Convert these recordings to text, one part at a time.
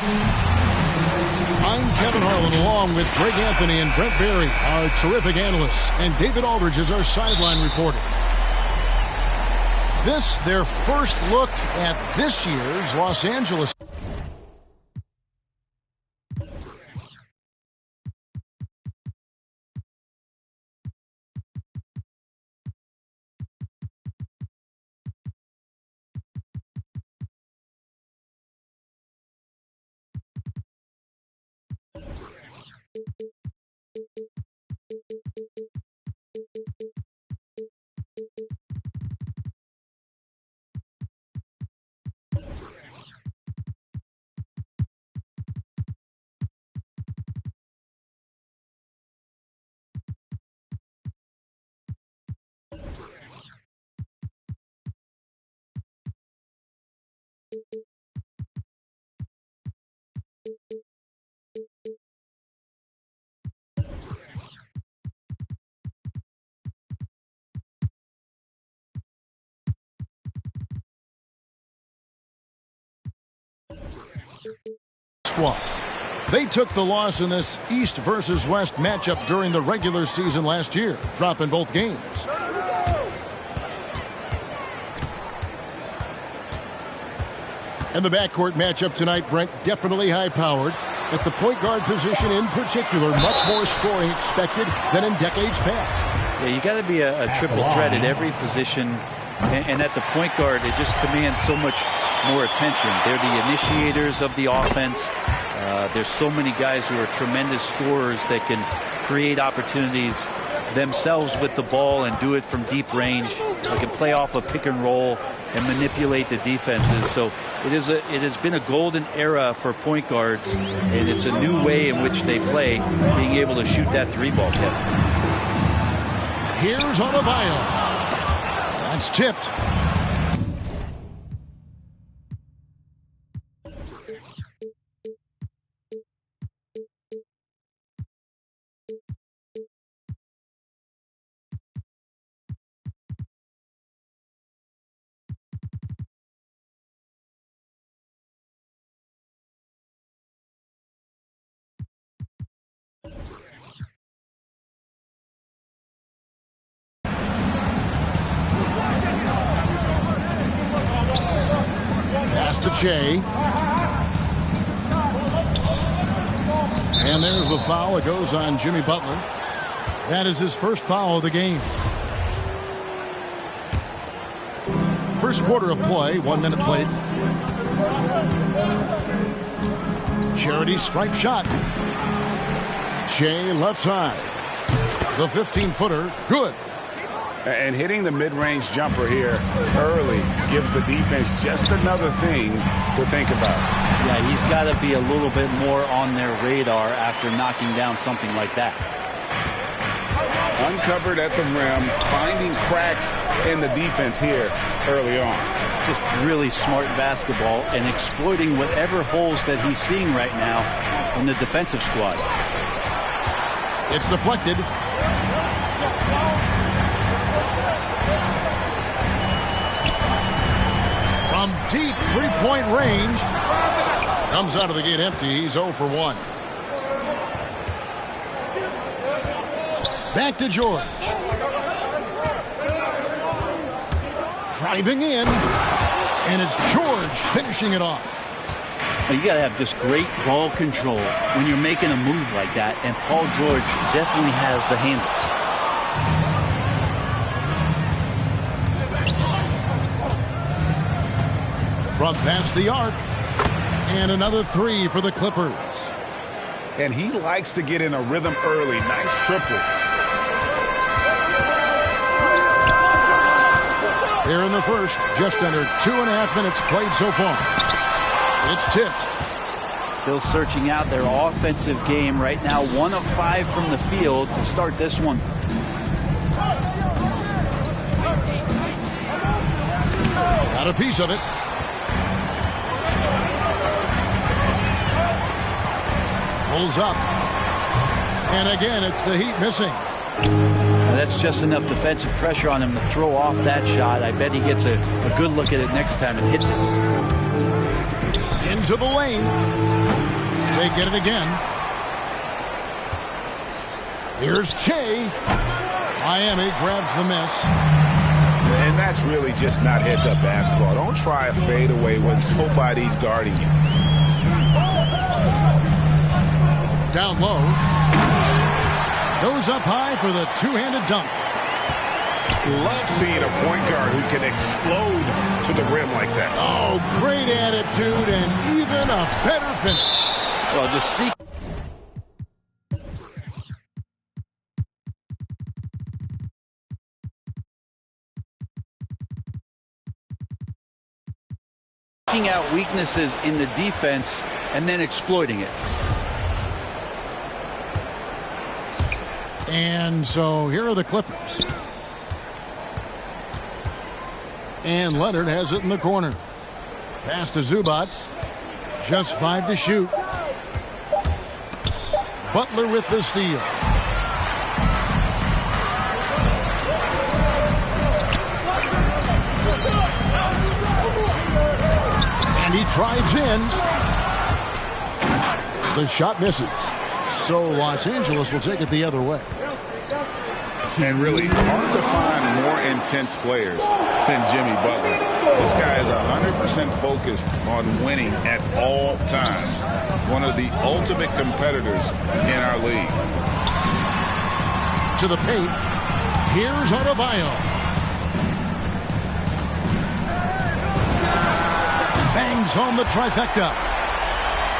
I'm Kevin Harlan, along with Greg Anthony and Brent Barry, our terrific analysts, and David Aldridge is our sideline reporter. This, their first look at this year's Los Angeles. Squad. They took the loss in this East versus West matchup during the regular season last year, dropping both games. And the backcourt matchup tonight, Brent, definitely high-powered. At the point guard position in particular, much more scoring expected than in decades past. Yeah, you got to be a triple threat at every position, and at the point guard, it just commands so much more attention. They're the initiators of the offense. There's so many guys who are tremendous scorers that can create opportunities themselves with the ball and do it from deep range. They can play off a pick and roll and manipulate the defenses. So it has been a golden era for point guards, and it's a new way in which they play, being able to shoot that three ball, Kevin. Here's Adebayo. That's tipped. To Jay. And there's a foul. It goes on Jimmy Butler. That is his first foul of the game. First quarter of play, 1 minute played. Charity stripe shot. Jay left side. The 15-footer, good. And hitting the mid-range jumper here early gives the defense just another thing to think about. Yeah, he's got to be a little bit more on their radar after knocking down something like that. Uncovered at the rim, finding cracks in the defense here early on. Just really smart basketball and exploiting whatever holes that he's seeing right now in the defensive squad. It's deflected. From deep three-point range. Comes out of the gate empty. He's 0 for 1. Back to George. Driving in. And it's George finishing it off. You got to have just great ball control when you're making a move like that. And Paul George definitely has the handles. From past the arc. And another three for the Clippers. And he likes to get in a rhythm early. Nice triple. Here in the first, just under 2.5 minutes played so far. It's tipped. Still searching out their offensive game right now. 1 of 5 from the field to start this one. Got a piece of it. Pulls up. And again, it's the Heat missing. Now that's just enough defensive pressure on him to throw off that shot. I bet he gets a good look at it next time and hits it. Into the lane. They get it again. Here's Che. Miami grabs the miss. And that's really just not heads-up basketball. Don't try a fadeaway when nobody's guarding you. Down low. Goes up high for the two-handed dunk. Love seeing a point guard who can explode to the rim like that. Oh, great attitude and even a better finish. Well, just see. Taking out weaknesses in the defense and then exploiting it. And so here are the Clippers. And Leonard has it in the corner. Pass to Zubac. Just 5 to shoot. Butler with the steal. And he drives in. The shot misses. So Los Angeles will take it the other way. And really hard to find more intense players than Jimmy Butler. This guy is 100% focused on winning at all times. One of the ultimate competitors in our league. To the paint. Here's Adebayo. Bangs home the trifecta.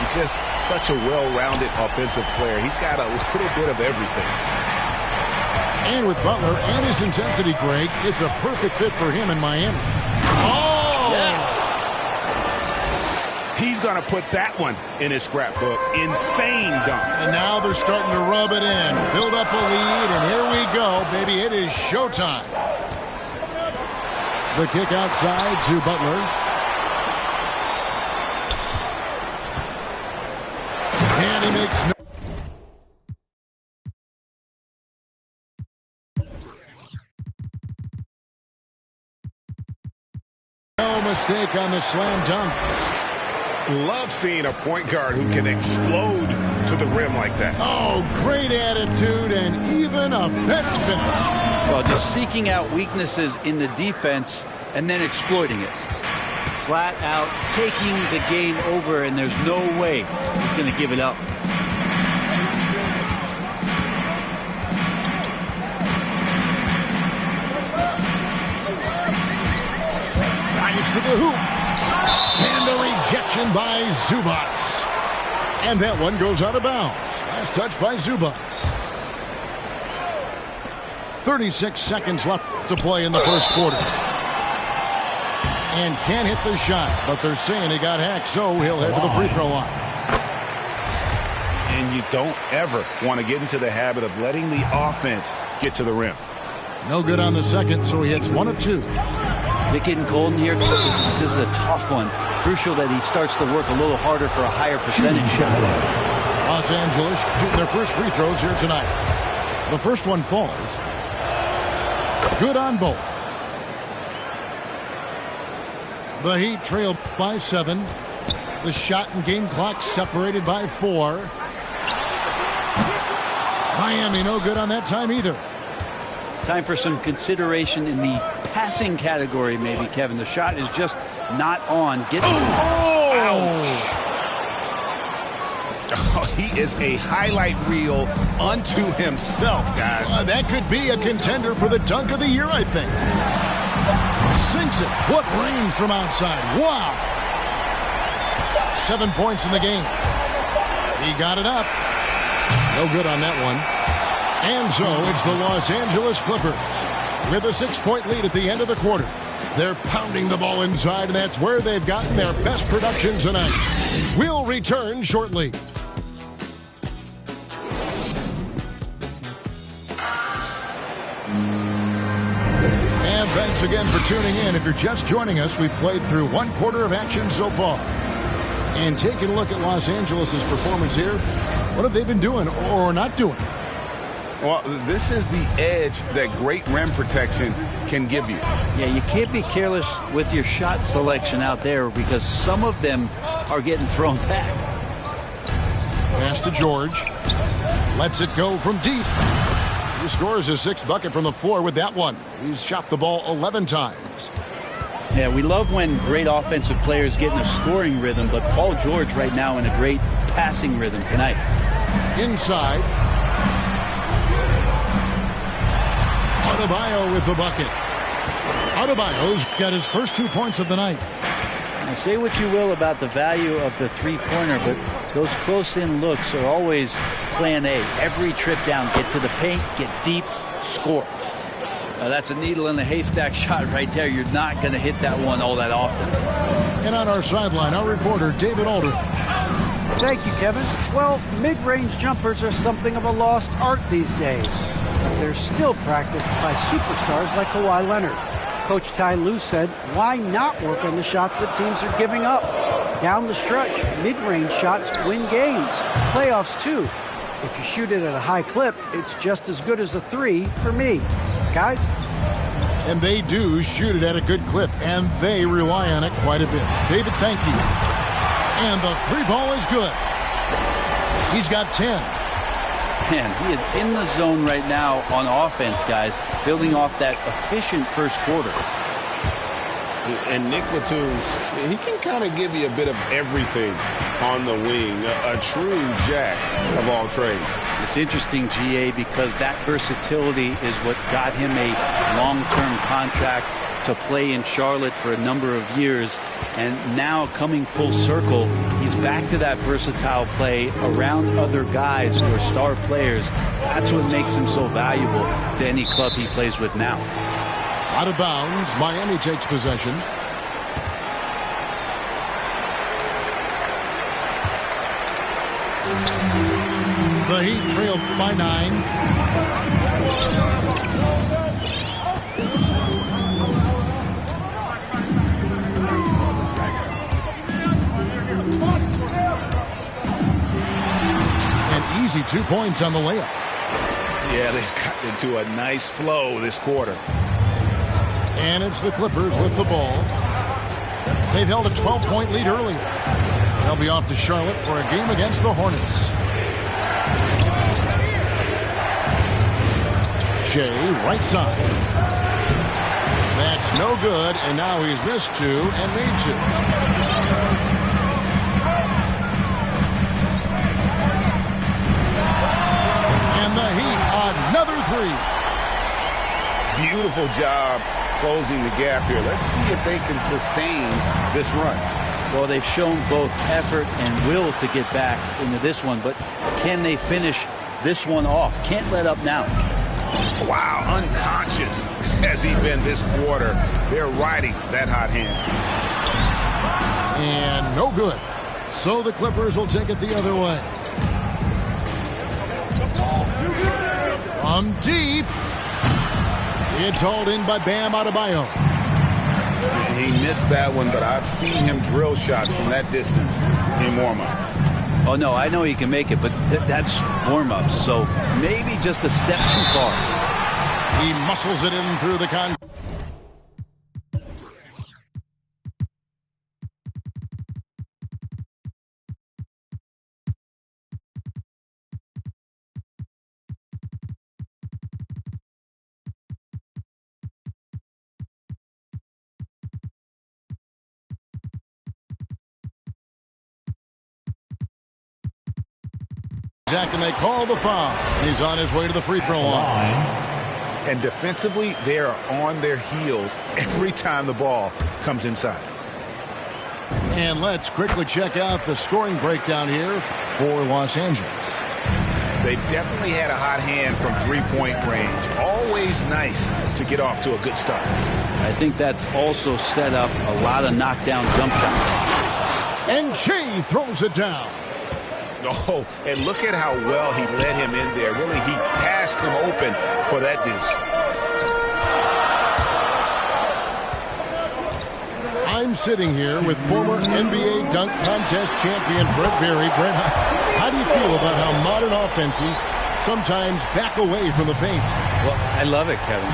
He's just such a well-rounded offensive player. He's got a little bit of everything. And with Butler and his intensity, Greg, it's a perfect fit for him in Miami. Oh! Yeah. He's going to put that one in his scrapbook. Insane dunk. And now they're starting to rub it in. Build up a lead, and here we go, baby. It is showtime. The kick outside to Butler. And he makes no mistake on the slam dunk. Love seeing a point guard who can explode to the rim like that. Oh, great attitude and even a better finish. Well, just seeking out weaknesses in the defense and then exploiting it. Flat out taking the game over, and there's no way he's going to give it up. To the hoop. And a rejection by Zubac. And that one goes out of bounds. Last touch by Zubac. 36 seconds left to play in the first quarter. And can't hit the shot, but they're saying he got hacked, so he'll head to the free throw line. And you don't ever want to get into the habit of letting the offense get to the rim. No good on the second, so he hits 1 of 2. Is it getting cold in here? This is a tough one. Crucial that he starts to work a little harder for a higher percentage shot. Los Angeles shooting their first free throws here tonight. The first one falls. Good on both. The Heat trail by 7. The shot and game clock separated by 4. Miami no good on that time either. Time for some consideration in the passing category, maybe, Kevin. The shot is just not on. He is a highlight reel unto himself, guys. That could be a contender for the dunk of the year, I think. Sinks it. What range from outside. Wow. 7 points in the game. He got it up. No good on that one. And so it's the Los Angeles Clippers with a 6-point lead at the end of the quarter. They're pounding the ball inside, and that's where they've gotten their best production tonight. We'll return shortly. And thanks again for tuning in. If you're just joining us, we've played through 1 quarter of action so far. And taking a look at Los Angeles' performance here, what have they been doing or not doing? Well, this is the edge that great rim protection can give you. Yeah, you can't be careless with your shot selection out there because some of them are getting thrown back. Pass to George. Lets it go from deep. He scores his 6th bucket from the floor with that one. He's shot the ball 11 times. Yeah, we love when great offensive players get in a scoring rhythm, but Paul George right now in a great passing rhythm tonight. Inside. Adebayo with the bucket. Adebayo's got his first 2 points of the night. Now, say what you will about the value of the three-pointer, but those close-in looks are always plan A. Every trip down, get to the paint, get deep, score. That's a needle in a haystack shot right there. You're not going to hit that one all that often. And on our sideline, our reporter, David Aldridge. Thank you, Kevin. Well, mid-range jumpers are something of a lost art these days. But they're still practiced by superstars like Kawhi Leonard. Coach Ty Lue said, why not work on the shots that teams are giving up? Down the stretch, mid-range shots win games. Playoffs, too. If you shoot it at a high clip, it's just as good as a three for me. Guys? And they do shoot it at a good clip, and they rely on it quite a bit. David, thank you. And the 3-ball is good. He's got 10. Man, he is in the zone right now on offense, guys, building off that efficient first quarter. And Nick Batum, he can kind of give you a bit of everything on the wing, a true jack of all trades. It's interesting, GA, because that versatility is what got him a long-term contract to play in Charlotte for a number of years. And now coming full circle, he's back to that versatile play around other guys who are star players. That's what makes him so valuable to any club he plays with now. Out of bounds, Miami takes possession. The Heat trail by 9. An easy 2 points on the layup. Yeah, they've gotten into a nice flow this quarter. And it's the Clippers with the ball. They've held a 12-point lead earlier. They'll be off to Charlotte for a game against the Hornets. Shea, right side. That's no good, and now he's missed 2 and made 2. And the Heat, another 3. Beautiful job closing the gap here. Let's see if they can sustain this run. Well, they've shown both effort and will to get back into this one, but can they finish this one off? Can't let up now. Wow, unconscious has he been this quarter. They're riding that hot hand. And no good. So the Clippers will take it the other way. From deep. It's hauled in by Bam Adebayo. He missed that one, but I've seen him drill shots from that distance in warm-up. Oh, no, I know he can make it, but that's warm-ups, so maybe just a step too far. He muscles it in through the con. Zach, and they call the foul. He's on his way to the free throw line. And defensively, they are on their heels every time the ball comes inside. And let's quickly check out the scoring breakdown here for Los Angeles. They definitely had a hot hand from three-point range. Always nice to get off to a good start. I think that's also set up a lot of knockdown jump shots. And Shea throws it down. Oh, and look at how well he led him in there. Really, he passed him open for that deuce. I'm sitting here with former NBA dunk contest champion Brett Berry. Brett, how do you feel about how modern offenses sometimes back away from the paint? Well, I love it, Kevin.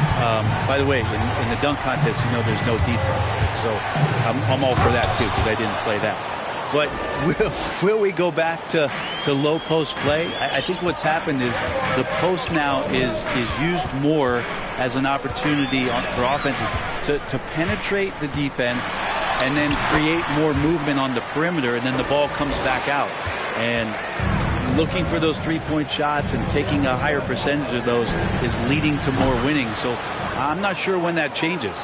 By the way, in the dunk contest, you know there's no defense. So I'm all for that, too, because I didn't play that. But will we go back to low post play? I think what's happened is the post now is used more as an opportunity for offenses to penetrate the defense and then create more movement on the perimeter, and then the ball comes back out. And looking for those three-point shots and taking a higher percentage of those is leading to more winning. So I'm not sure when that changes.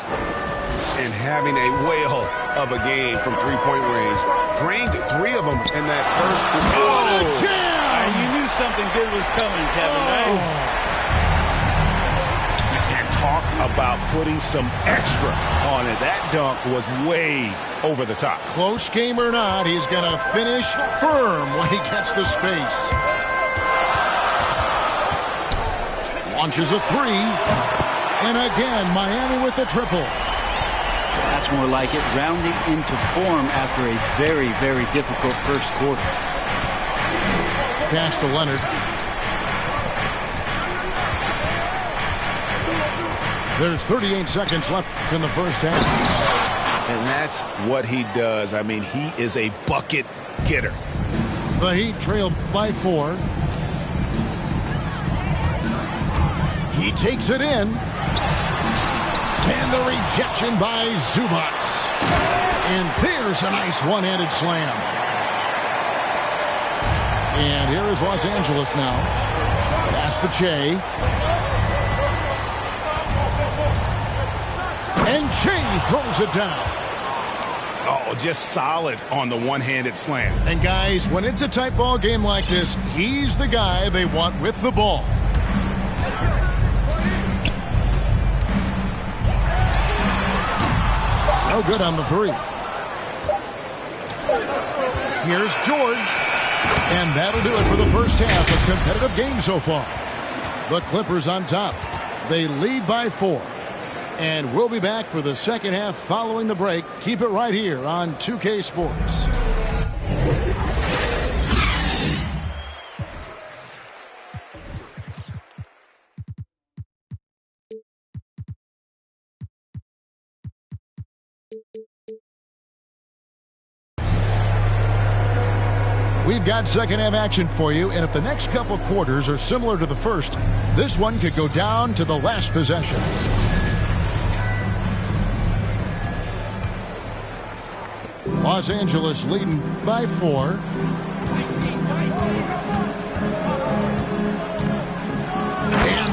And having a whale of a game from three-point range. Drained 3 of them in that first quarter. Oh, you knew something good was coming, Kevin, right? And talk about putting some extra on it. That dunk was way over the top. Close game or not, he's going to finish firm when he gets the space. Launches a 3. And again, Miami with the triple. That's more like it, rounding into form after a very, very difficult first quarter. Pass to Leonard. There's 38 seconds left in the first half. And that's what he does. I mean, he is a bucket getter. The Heat trail by 4. He takes it in. And the rejection by Zubac. And there's a nice one-handed slam. And here is Los Angeles now. Pass to Che. And Che throws it down. Oh, just solid on the one-handed slam. And guys, when it's a tight ball game like this, he's the guy they want with the ball. No good on the 3. Here's George. And that'll do it for the first half. A competitive game so far. The Clippers on top. They lead by 4. And we'll be back for the second half following the break. Keep it right here on 2K Sports. We've got second half action for you, and if the next couple quarters are similar to the first, this one could go down to the last possession. Los Angeles leading by 4. And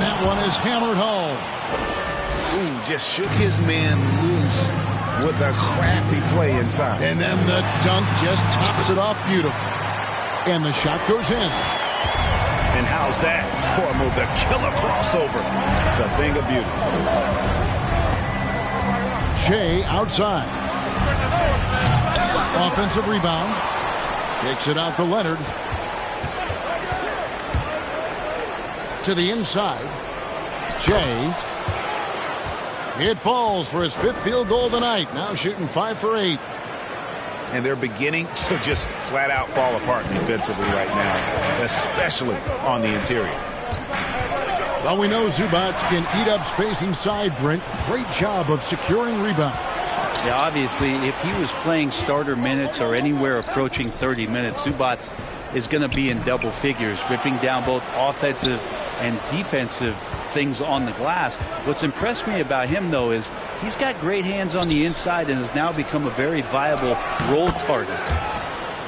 that one is hammered home. Ooh, just shook his man loose with a crafty play inside. And then the dunk just tops it off beautifully. And the shot goes in. And how's that for a move? The killer crossover. It's a thing of beauty. Shea outside. Offensive rebound. Kicks it out to Leonard. To the inside. Shea. It falls for his 5th field goal of the night. Now shooting 5 for 8. And they're beginning to just flat out fall apart defensively right now, especially on the interior. Well, we know Zubac can eat up space inside, Brent. Great job of securing rebounds. Yeah, obviously, if he was playing starter minutes or anywhere approaching 30 minutes, Zubac is going to be in double figures, ripping down both offensive and defensive things on the glass. What's impressed me about him, though, is he's got great hands on the inside and has now become a very viable roll target.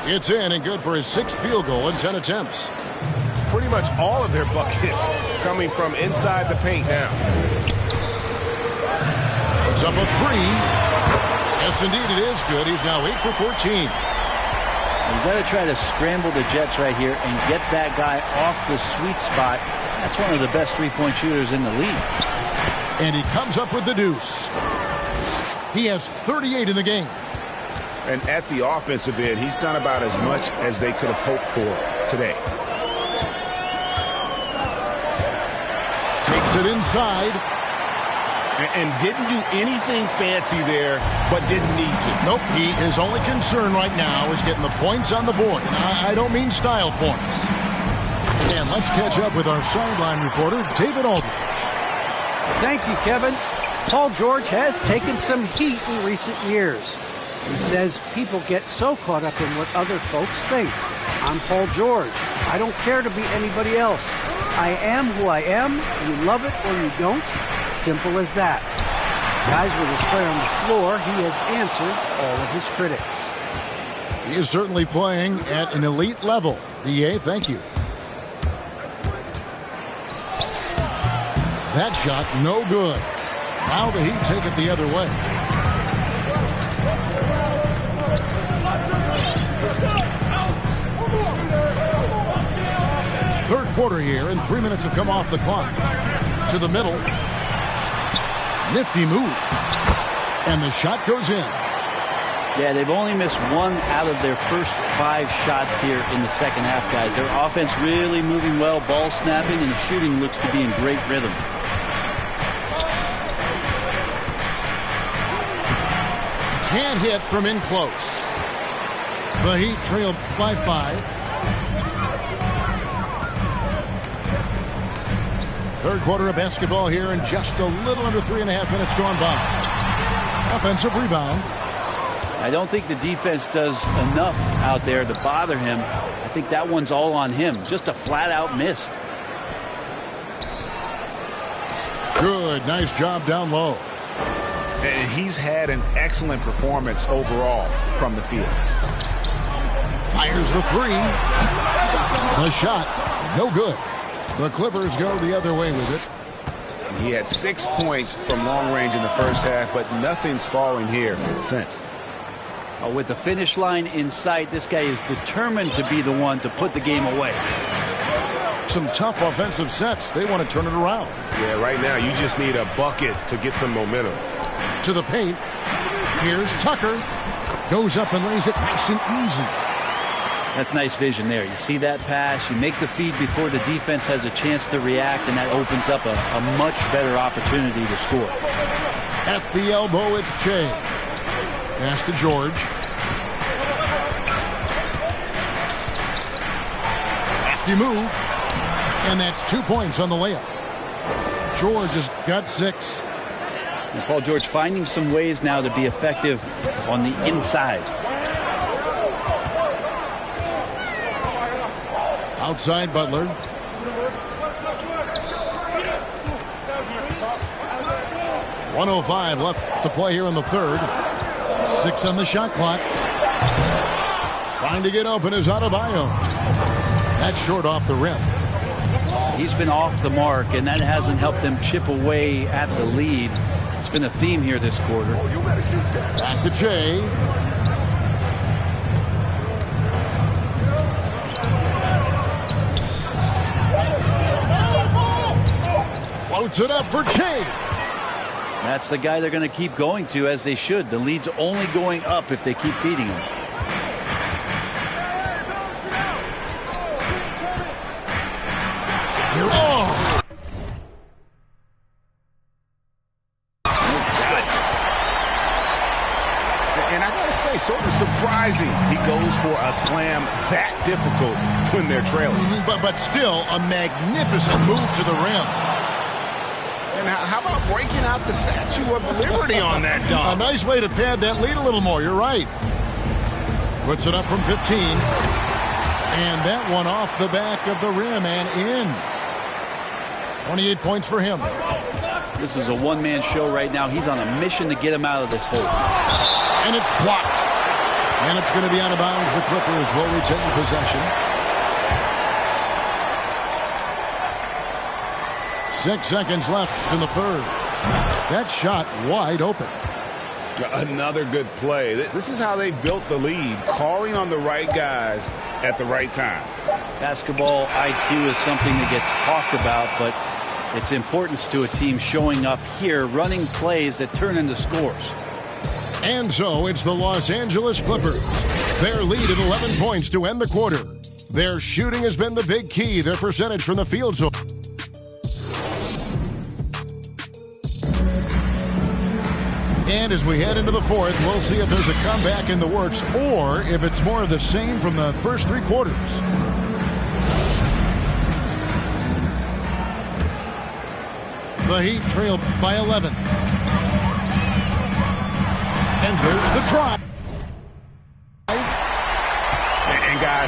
It's in and good for his 6th field goal in 10 attempts. Pretty much all of their buckets coming from inside the paint now. It's up a 3. Yes, indeed, it is good. He's now 8 for 14. You've got to try to scramble the Jets right here and get that guy off the sweet spot. That's one of the best three-point shooters in the league. And he comes up with the deuce. He has 38 in the game. And at the offensive end, he's done about as much as they could have hoped for today. Takes it inside. And didn't do anything fancy there, but didn't need to. Nope, his only concern right now is getting the points on the board. And I don't mean style points. And let's catch up with our sideline reporter, David Aldridge. Thank you, Kevin. Paul George has taken some heat in recent years. He says people get so caught up in what other folks think. I'm Paul George. I don't care to be anybody else. I am who I am. You love it or you don't. Simple as that. Guys, with his play on the floor, he has answered all of his critics. He is certainly playing at an elite level. B.A., thank you. That shot, no good. Now the Heat take it the other way. Third quarter here, and 3 minutes have come off the clock. To the middle. Nifty move. And the shot goes in. Yeah, they've only missed one out of their first 5 shots here in the second half, guys. Their offense really moving well, ball snapping, and the shooting looks to be in great rhythm. Can't hit from in close. The Heat trail by 5. Third quarter of basketball here, and just a little under 3.5 minutes gone by. Offensive rebound. I don't think the defense does enough out there to bother him. I think that one's all on him. Just a flat-out miss. Good, nice job down low. And he's had an excellent performance overall from the field. Fires the 3. The shot, no good. The Clippers go the other way with it. He had 6 points from long range in the first half, but nothing's falling here since. With the finish line in sight, this guy is determined to be the one to put the game away. Some tough offensive sets. They want to turn it around. Yeah, right now you just need a bucket to get some momentum. To the paint. Here's Tucker. Goes up and lays it nice and easy. That's nice vision there. You see that pass, you make the feed before the defense has a chance to react, and that opens up a much better opportunity to score. At the elbow, it's Che. Pass to George. Crafty move. And that's 2 points on the layup. George has got 6. And Paul George finding some ways now to be effective on the inside. Outside Butler. .105 left to play here in the third. 6 on the shot clock. Trying to get open is Adebayo. That's short off the rim. He's been off the mark, and that hasn't helped them chip away at the lead. It's been a theme here this quarter. Back to Che. Floats it up for Che. That's the guy they're going to keep going to, as they should. The lead's only going up if they keep feeding him. Oh. And I gotta say, sort of surprising he goes for a slam that difficult when they're trailing. But still a magnificent move to the rim. And how about breaking out the Statue of Liberty on that dunk? A nice way to pad that lead a little more. You're right. Puts it up from 15. And that one off the back of the rim and in. 28 points for him. This is a one-man show right now. He's on a mission to get him out of this hole. And it's blocked. And it's going to be out of bounds. The Clippers will retain possession. 6 seconds left in the third. That shot wide open. Another good play. This is how they built the lead, calling on the right guys at the right time. Basketball IQ is something that gets talked about, but its importance to a team showing up here, running plays that turn into scores. And so it's the Los Angeles Clippers. Their lead at 11 points to end the quarter. Their shooting has been the big key. Their percentage from the field zone. And as we head into the fourth, we'll see if there's a comeback in the works or if it's more of the same from the first 3 quarters. The Heat trail by 11. And here's the try.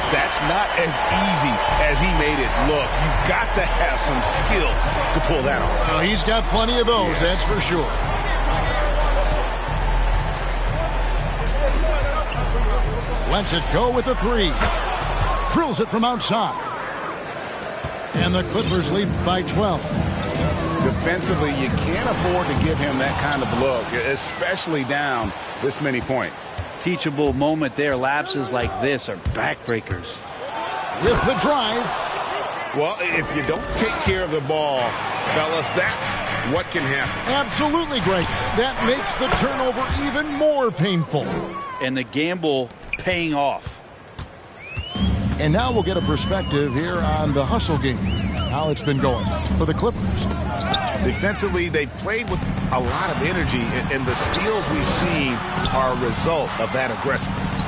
Yes, that's not as easy as he made it look. You've got to have some skills to pull that off. Well, he's got plenty of those, that's for sure. Lets it go with a 3. Drills it from outside. And the Clippers lead by 12. Defensively, you can't afford to give him that kind of look, especially down this many points. Teachable moment there. Lapses like this are backbreakers. With the drive. Well, if you don't take care of the ball, fellas, that's what can happen. Absolutely great. That makes the turnover even more painful. And the gamble paying off. And now we'll get a perspective here on the hustle game, how it's been going for the Clippers. Defensively, they played with a lot of energy, and the steals we've seen are a result of that aggressiveness.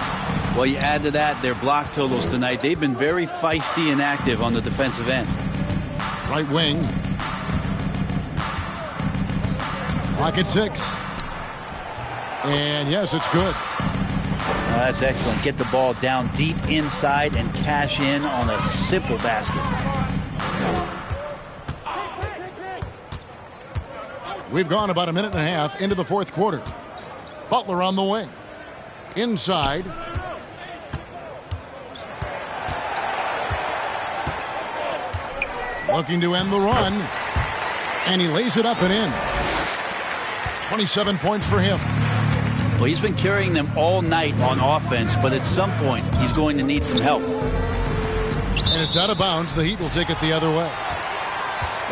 Well, you add to that their block totals tonight. They've been very feisty and active on the defensive end. Right wing. Clock at 6. And yes, it's good. That's excellent. Get the ball down deep inside and cash in on a simple basket. We've gone about a minute and a half into the fourth quarter. Butler on the wing. Inside. Looking to end the run. And he lays it up and in. 27 points for him. Well, he's been carrying them all night on offense, but at some point, he's going to need some help. And it's out of bounds. The Heat will take it the other way.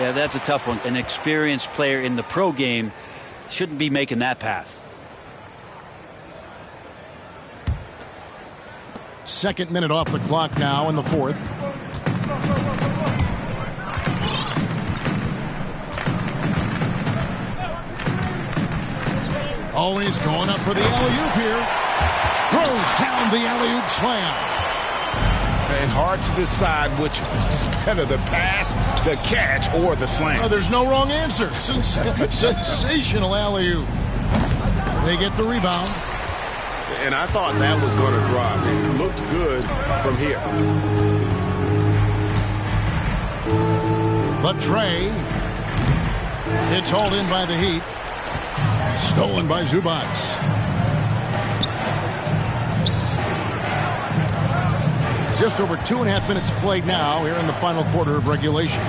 Yeah, that's a tough one. An experienced player in the pro game shouldn't be making that pass. Second minute off the clock now in the fourth. Always going up for the alley-oop here. Throws down the alley-oop slam. And hard to decide which is better, the pass, the catch, or the slam. Oh, there's no wrong answer. Sensational alley-oop. They get the rebound. And I thought that was going to drop. It looked good from here. But Trey. It's hauled in by the Heat. Stolen by Zubac. Just over 2.5 minutes played now here in the final quarter of regulation.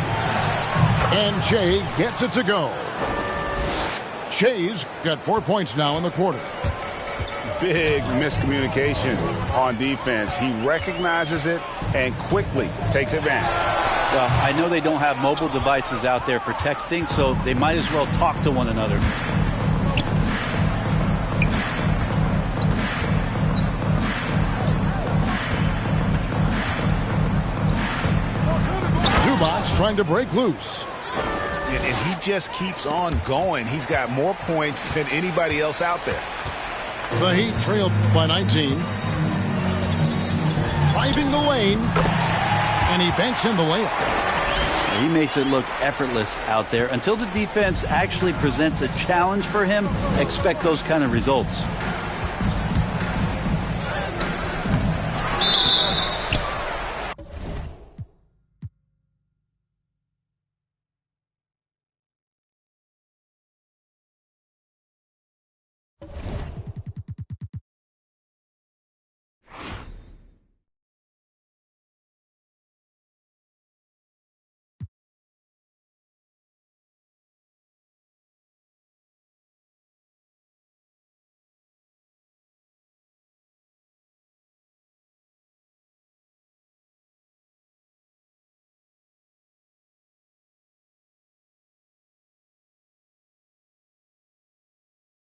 And Jay gets it to go. Jay's got 4 points now in the quarter. Big miscommunication on defense. He recognizes it and quickly takes advantage. Well, I know they don't have mobile devices out there for texting, so they might as well talk to one another. Zubac trying to break loose. And he just keeps on going. He's got more points than anybody else out there. The Heat trailed by 19. Driving the lane. And he banks in the layup. He makes it look effortless out there. Until the defense actually presents a challenge for him, expect those kind of results.